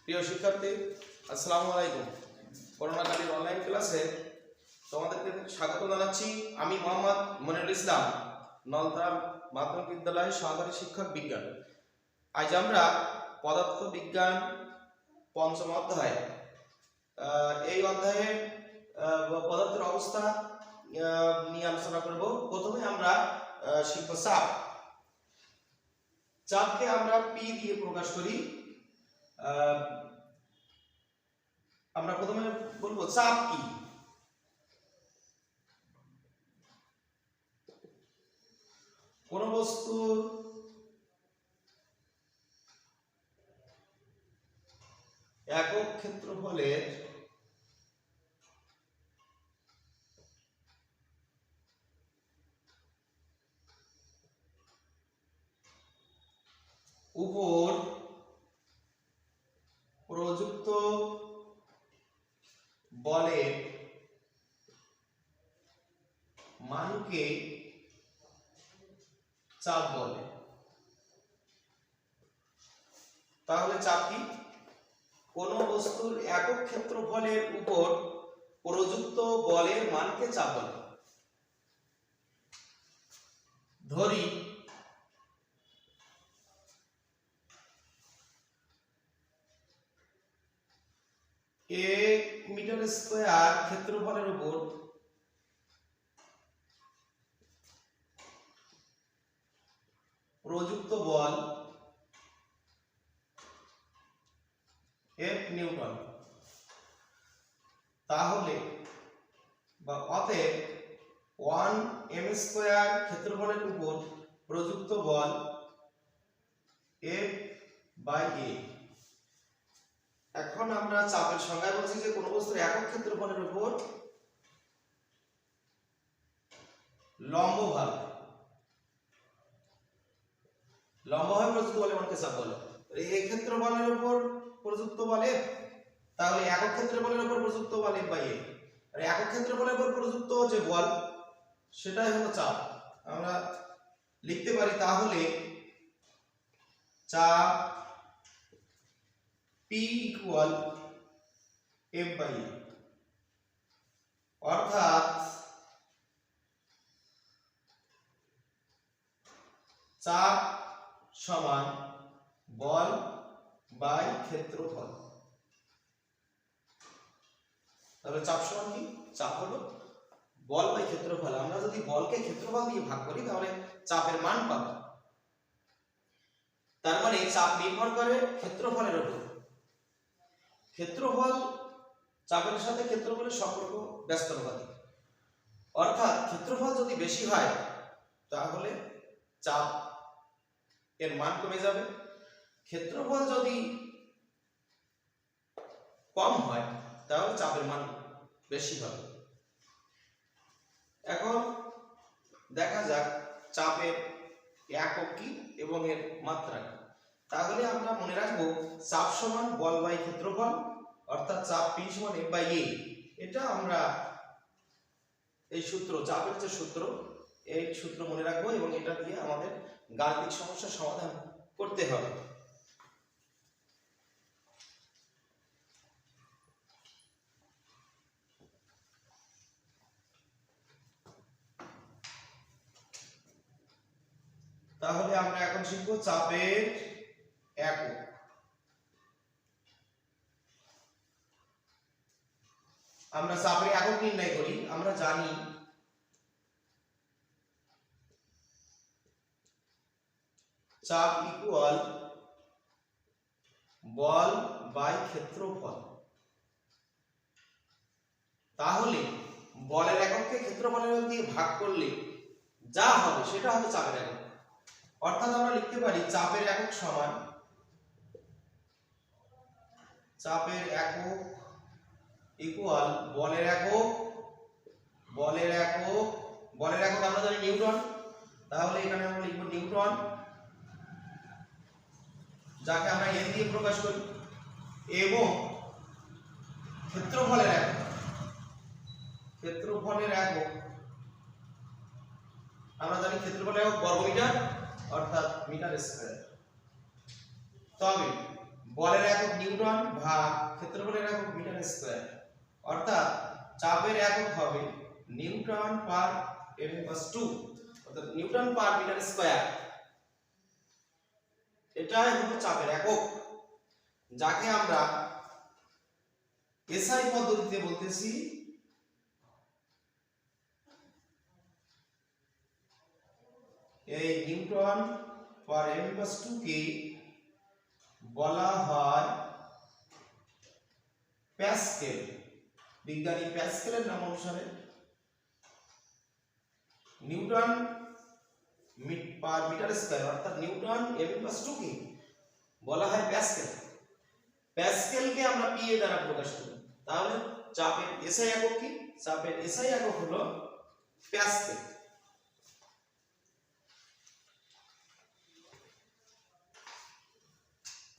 প্রিয় শিক্ষার্থী, আসসালামু আলাইকুম। করোনাকালীন অনলাইন ক্লাসে তোমাদেরকে স্বাগত জানাচ্ছি। আমি মোহাম্মদ মনিরুল ইসলাম, নলতা মাধ্যমিক বিদ্যালয় সহকারী শিক্ষক বিজ্ঞান। আজ আমরা পদার্থ বিজ্ঞান পঞ্চম অধ্যায়, এই অধ্যায়ে পদার্থের অবস্থা নিয়ে আলোচনা করব। প্রথমে আমরা শিখব চাপ। চাপকে আমরা পি দিয়ে প্রকাশ করি। আমরা প্রথমে বলবো চাপ কি। কোন বস্তুর একক ক্ষেত্রফলের উপর প্রযুক্ত বলের মানকে চাপ বলে। তাহলে চাপ কি? কোন বস্তুর একক ক্ষেত্রফলের উপর প্রযুক্ত বলের মানকে চাপ বলে। ধরি এক মিটার স্কয়ার ক্ষেত্রফলের উপর প্রযুক্ত বল F নিউটন। তাহলে বা অতএব 1 m স্কয়ার ক্ষেত্রফলের উপর প্রযুক্ত বল F/a। এখন আমরা চাপের সংজ্ঞা বলছি যে কোন বস্তুর একক ক্ষেত্রফলের উপর লম্বভাবে প্রযুক্ত বলের মানকে চাপ বলে। এই ক্ষেত্রফলের উপর প্রযুক্ত বল F, তাহলে একক ক্ষেত্রফলের উপর প্রযুক্ত বল F/a। আর একক ক্ষেত্রফলের উপর প্রযুক্ত যে বল সেটাই হলো চাপ। আমরা লিখতে পারি তাহলে চাপ P = F/a, অর্থাৎ চাপ সমান বল বাই ক্ষেত্রফল। তাহলে চাপ সমান কি? চাপ হলো বল বাই ক্ষেত্রফল। আমরা যদি বলকে ক্ষেত্রফল দিয়ে ভাগ করি তাহলে চাপের মান পাবো। তার মানে চাপ নির্ভর করে ক্ষেত্রফলের উপর। ক্ষেত্রফল চাপের সাথে ক্ষেত্রফলের সম্পর্ক ব্যস্তানুপাতিক, অর্থাৎ ক্ষেত্রফল যদি বেশি হয় তাহলে চাপ এর মান কমে যাবে। ক্ষেত্রফল যদি কম হয় তাহলে চাপের মান বেশি হবে। এখন দেখা যাক চাপের একক কি এবং এর মাত্রা কি। তাহলে আমরা মনে রাখবো চাপ সমান বল বাই ক্ষেত্রফল, অর্থাৎ চাপ P সমান F/a। এটা আমরা এই সূত্র, চাপের যে সূত্র, এই সূত্র মনে রাখবো এবং এটা দিয়ে আমাদের গাণিতিক সমস্যার সমাধান করতে হবে। তাহলে আমরা এখন শিখব চাপের একক। আমরা চাপের একক নির্ণয় করি। আমরা জানি চাপ ইকুয়াল বল বাই ক্ষেত্রফল। তাহলে বলের একককে ক্ষেত্রফলের দিয়ে ভাগ করলে যা হবে সেটা হবে চাপের একক। অর্থাৎ আমরা লিখতে পারি চাপের একক সমান চাপের একক ইকুয়াল বলের একক আমরা জানি নিউটন। তাহলে এখানে আমরা লিখব নিউটন, যাকে আমরা n দিয়ে প্রকাশ করি, এবং ক্ষেত্রফলের একক আমরা জানি ক্ষেত্রফলের একক বর্গমিটার, অর্থাৎ মিটার স্কয়ার। তবে বলের একক নিউটন ভাগ ক্ষেত্রফলের একক মিটার স্কয়ার, অর্থাৎ চাপের একক হবে নিউটন পার m/2, অর্থাৎ নিউটন পার মিটার স্কয়ার। এটাই হলো চাপের একক, যাকে আমরা এসআই পদ্ধতিতে বলতেছি এই নিউটন পার m/2 কে বলা হয় প্যাসকেল। বিজ্ঞানী প্যাসকেলের নাম অনুসারে নিউটন পার মিটার স্কয়ার অর্থাৎ নিউটন m/2 কে বলা হয় প্যাসকেল। প্যাসকেলকে আমরা পিএ দ্বারা প্রকাশ করি। তাহলে চাপের এসআই একক কি? চাপের এসআই একক হলো প্যাসকেল।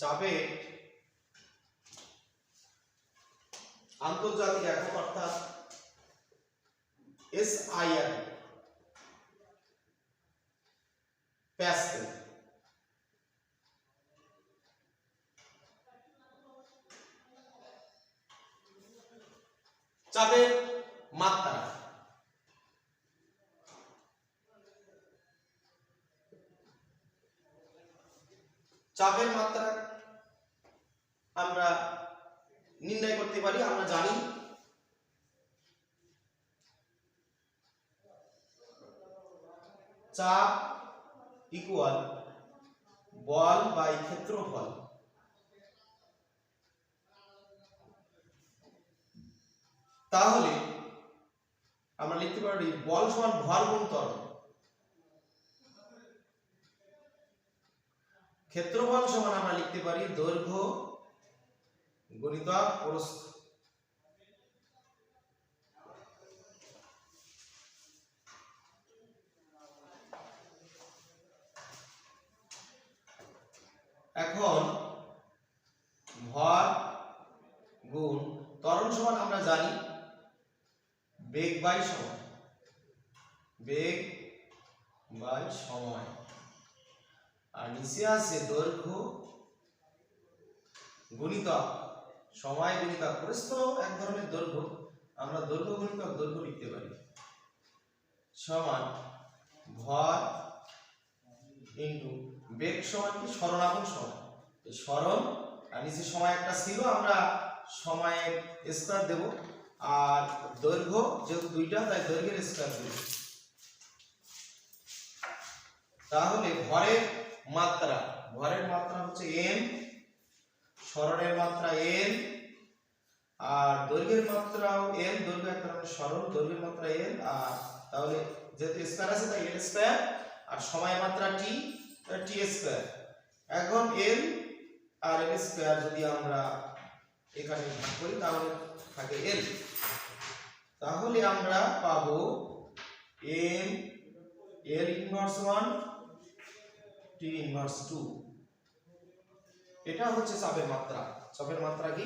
চাপের আন্তর্জাতিক একক অর্থাৎ এসআই একক প্যাসকেল। চাপের মাত্রা আমরা নির্ণয় করতে পারি। আমরা জানি চাপ ইকুয়াল বল বাই ক্ষেত্রফল। তাহলে আমরা লিখতে পারি বল সমান ভর গুণ ত্বরণ, ক্ষেত্রফল সমান আমরা লিখতে পারি দৈর্ঘ্য গুণিতক প্রস্থ। এখন ভর গুণ ত্বরণ সমান আমরা জানি বেগ বাই সময়, বেগ বাই সময়। আর নিচে আছে দৈর্ঘ্য গুণিতক সময় গুণিতক প্রস্থ। এক ধরনের দৈর্ঘ্য, আমরা দৈর্ঘ্য গুণিতক দৈর্ঘ্য লিখতে পারি সমান ভর ইনটু বেগ সমান কি সরণাপন সময়, সরণ আর নিচে সময় একটা ছিল, আমরা সময়ের স্কয়ার দেব। আর দৈর্ঘ্য যেহেতু দুইটা তাই দৈর্ঘ্যের স্কয়ার দেব। তাহলে ভরের মাত্রা হচ্ছে m, সরণের মাত্রা n, আর দৈর্ঘ্যের মাত্রাও n। দৈর্ঘ্য একটা সরণ, দৈর্ঘ্যের মাত্রা n। আর তাহলে যেহেতু স্কয়ার আছে তাই l স্কয়ার, আর সময়ের মাত্রা t, t স্কয়ার। এখন l আর l স্কয়ার যদি আমরা এখানে ভাগ করি তাহলে থাকে l। তাহলে আমরা পাবো m l inverse 1 t inverse 2। এটা হচ্ছে চাপের মাত্রা। চাপের মাত্রা কি?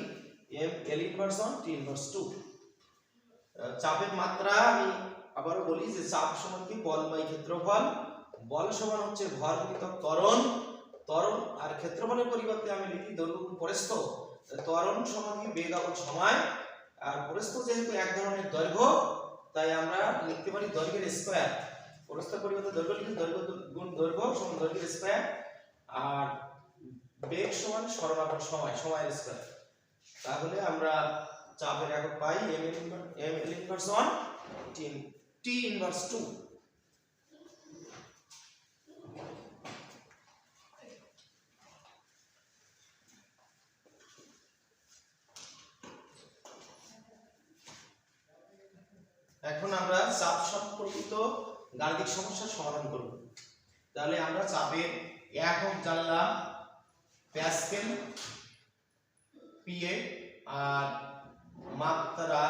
m l inverse 1 t inverse 2। চাপের মাত্রা আমি আবারও বলি যে চাপ সমান কি বল বাই ক্ষেত্রফল। বল সমান হচ্ছে ভর গুণিতক ত্বরণ, ত্বরণ আর ক্ষেত্রফলের পরিবর্তে আমি লিখি দৈর্ঘ্য গুণ প্রস্থ। ত্বরণ সমান কি বেগ এবং সময়, আর প্রস্থ যেহেতু এক ধরনের দৈর্ঘ্য তাই আমরা লিখতে পারি দৈর্ঘ্যের স্কয়ার। প্রস্থের পরিবর্তে দৈর্ঘ্য লিখি দৈর্ঘ্য গুণ দৈর্ঘ্য সমান দৈর্ঘ্যের স্কয়ার, আর বেগ সমান সরণাপন সময়, সময়ের স্কয়ার। তাহলে আমরা চাপের একক পাই m l inverse 1 t inverse 2। এখন আমরা চাপ সম্পর্কিত গাণিতিক সমস্যার সমাধান করব। তাহলে আমরা চাপের একক জানলাম প্যাসকেল পিএ, আর মাত্রা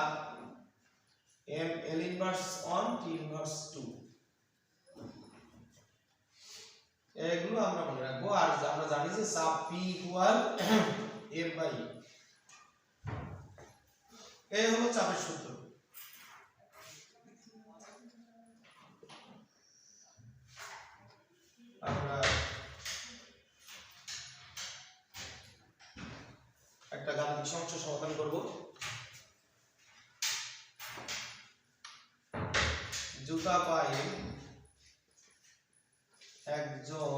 m l inverse 1 t inverse 2। এগুলো আমরা মনে রাখবো। আর আমরা জানি যে চাপ p equal f by e। এই হলো চাপের সূত্র। আমরা গাণিতিক সমস্যা সমাধান করব। জুতা পায়ে একজন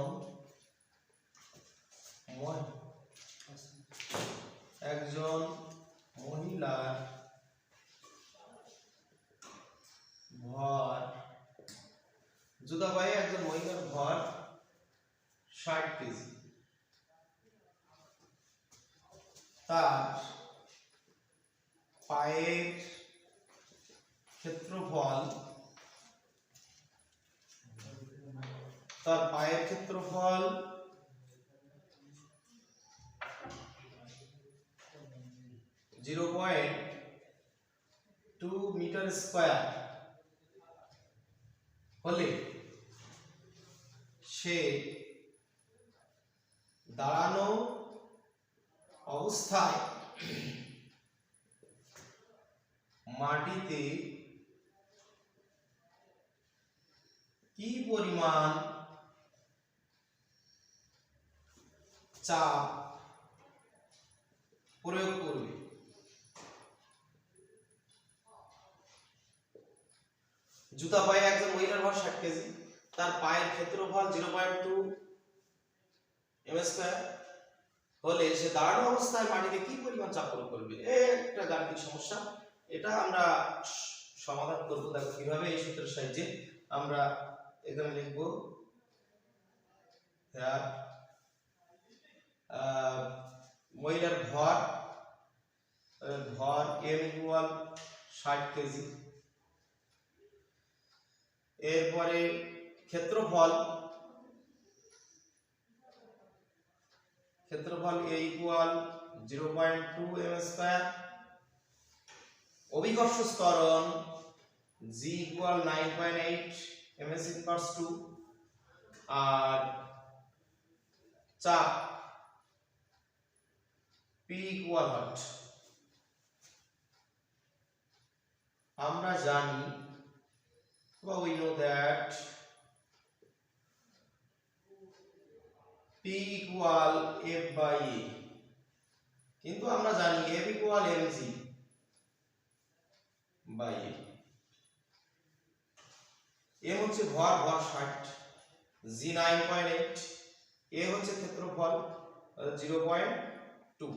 মহিলার ভর, জুতা পায়ে একজন মহিলার ভর 60 কেজি। তার পায়ের ক্ষেত্রফল 0.2 মিটার স্কয়ার হলে সে দাঁড়ানো অবস্থায় মাটিতে কি পরিমাণ চাপ প্রয়োগ করবে। জুতা পায়ে একজন মহিলার ভর 60 কেজি, তার পায়ের ক্ষেত্রফল 0.2 m স্কয়ার হলে সে দাঁড়ানো অবস্থায় মাটিতে কি পরিমাণ চাপ প্রয়োগ করবে। এই একটা গাণিতিক সমস্যা, এটা আমরা সমাধান করব। দেখো কিভাবে, এই সূত্রের সাহায্যে আমরা এখানে লিখব মহিলার ভর m ইকুয়াল 60 কেজি, এরপরে ক্ষেত্রফল a ইকুয়াল 0.2 m স্কয়ার, অভিকর্ষ ত্বরণ g ইকুয়াল 9.8 ms ইনভার্স 2, আর চাপ p ইকুয়াল হট। আমরা জানি, we know that p equal f by a, কিন্তু আমরা জানি f equal mg by a। m হচ্ছে ভর 60, g 9.8, a হচ্ছে ক্ষেত্রফল 0.2।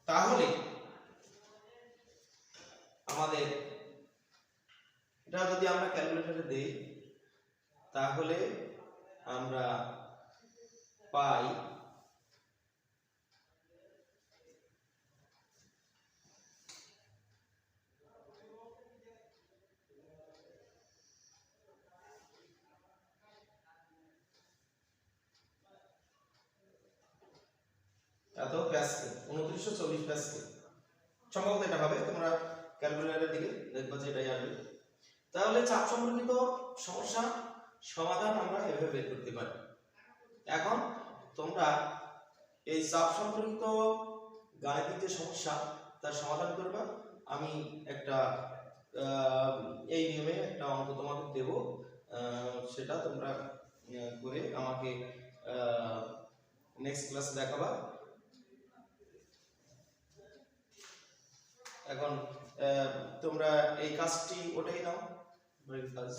তাহলে আমাদের এটা যদি আমরা ক্যালকুলেটরে দেই, তাহলে আমরা পাই এত প্যাসকেল, 2940 প্যাসকেল। সম্ভবত এটা হবে, তোমরা ক্যালকুলেটরের দিকে দেখবা যে এটাই আসবে। তাহলে চাপ সম্পর্কিত সমস্যা সমাধান আমরা এভাবে বের করতে পারি। এখন তোমরা এই চাপ সম্পর্কিত গাণিতিক যে সমস্যা তার সমাধান করবা। আমি একটা এই নিয়মে একটা অঙ্ক তোমাদের দেব, সেটা তোমরা করে আমাকে নেক্সট ক্লাসে দেখাবা। এখন তোমরা এই কাজটি ওটাই নাও, কাজ।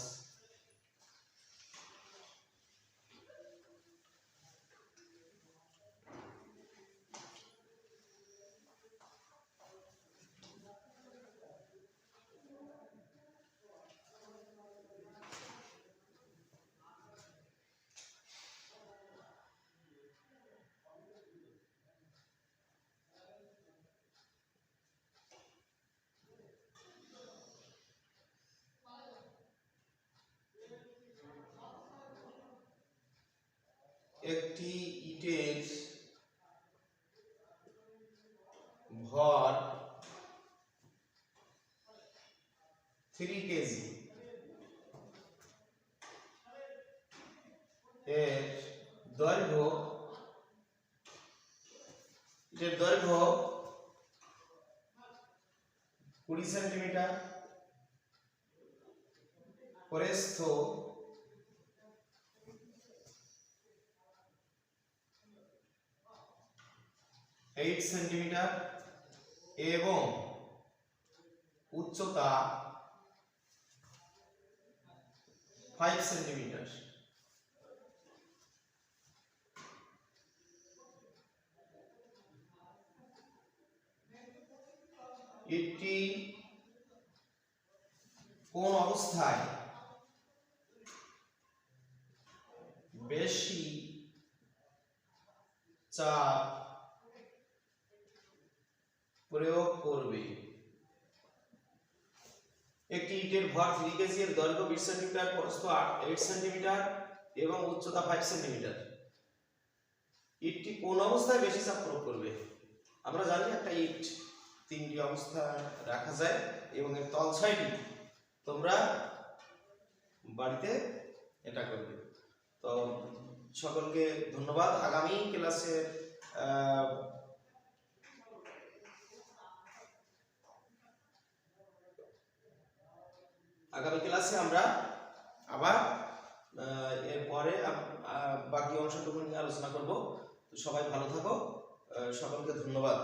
একটি ইটের ভর 3 কেজি, এর দৈর্ঘ্য 20 সেন্টিমিটার, প্রস্থ 30 8 সেন্টিমিটার এবং উচ্চতা 5 সেন্টিমিটার। ইটটি কোন অবস্থায় বেশি চাপ প্রয়োগ করবে? একটি ইটের ভর 3 কেজি, এর দৈর্ঘ্য 20 সেন্টিমিটার, প্রস্থ 8 সেন্টিমিটার এবং উচ্চতা 5 সেন্টিমিটার। ইটটি কোন অবস্থায় বেশি চাপ প্রয়োগ করবে? আমরা জানি একটা ইট তিনটি অবস্থায় রাখা যায় এবং এর তল 6টি। তোমরা বাড়িতে এটা করবে। তো সকলকে ধন্যবাদ। আগামী ক্লাসে আমরা আবার এরপরে বাকি অংশটুকু নিয়ে আলোচনা করব। তো সবাই ভালো থাকো, সকলকে ধন্যবাদ।